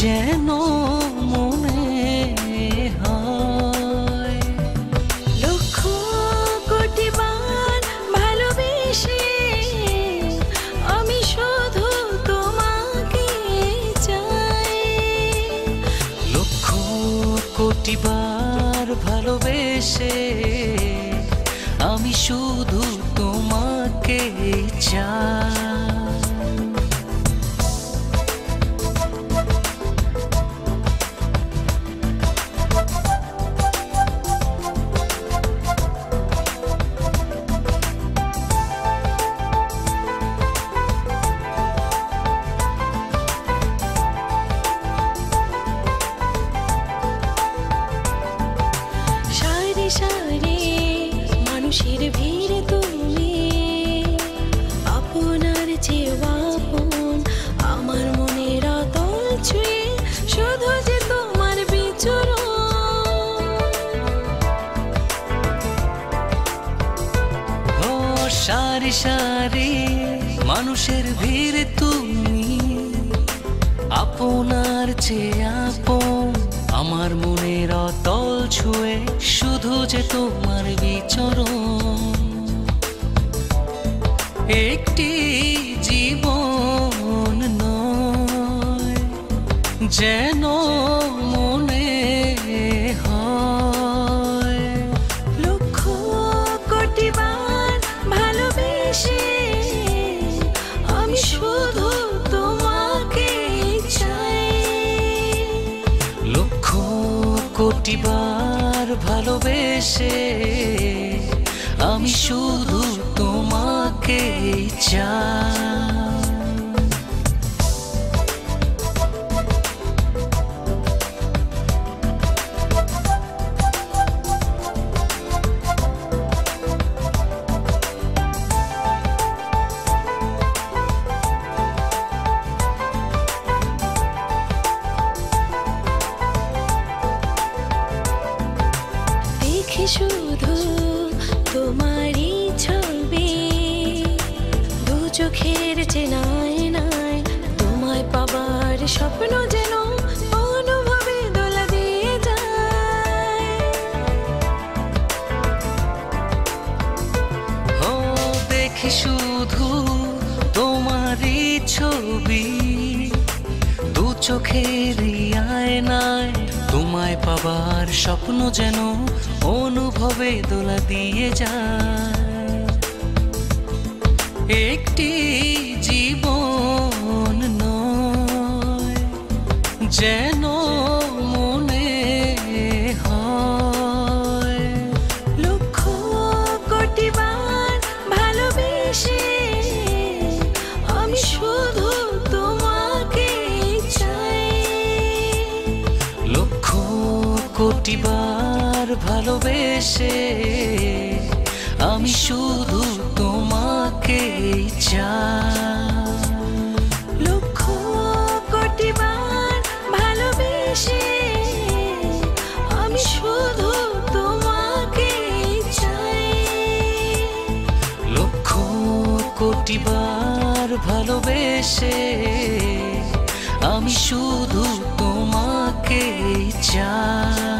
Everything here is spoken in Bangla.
যেন মনে হয়। লক্ষ কোটি বার ভালোবেসে আমি শুধু তোমাকে চাই। লক্ষ কোটি বার ভালোবেসে আমি শুধু তোমাকে চাই। সারি সারি মানুষের ভিড়ে তুমি আপনার চেয়ে আপন, আমার মনের অতল ছুঁয়ে শুধু যে তোমার বিচরণ। ও সারি সারি মানুষের ভিড়ে তুমি আপনার চেয়ে আপন, আমার মনের অতল ছুঁয়ে শুধু যে তোমার বিচরণ। একটি জীবন নয় যেন মনে হয়। লক্ষ কোটি বার ভালোবেসে আমি শুধু তোমাকে চাই। লক্ষ কোটি বার ভালোবেসে আমি শুধু তোমাকে চাই। দেখি শুধু তোমারই ছবি দু চোখের চেনায় নাই, তোমায় পাবার স্বপ্ন যেন অনুভবে দোলা দিয়ে যায়। ও দেখি শুধু তোমারই ছবি দু চোখের আয়নায়, তোমায় পাবার স্বপ্ন যেন অনুভবে দোলা দিয়ে যায়। একটি জীবন নয় যেন মনে হয়। লক্ষ কোটি বার ভালোবেসে আমি শুধু তোমাকে চাই। লক্ষ কোটি বার ভালোবেসে আমি শুধু তোমাকে চাই। লক্ষ কোটি বার ভালোবেসে আমি শুধু তোমাকে চাই। লক্ষ কোটি বার ভালোবেসে আমি শুধু তোমাকে চাই।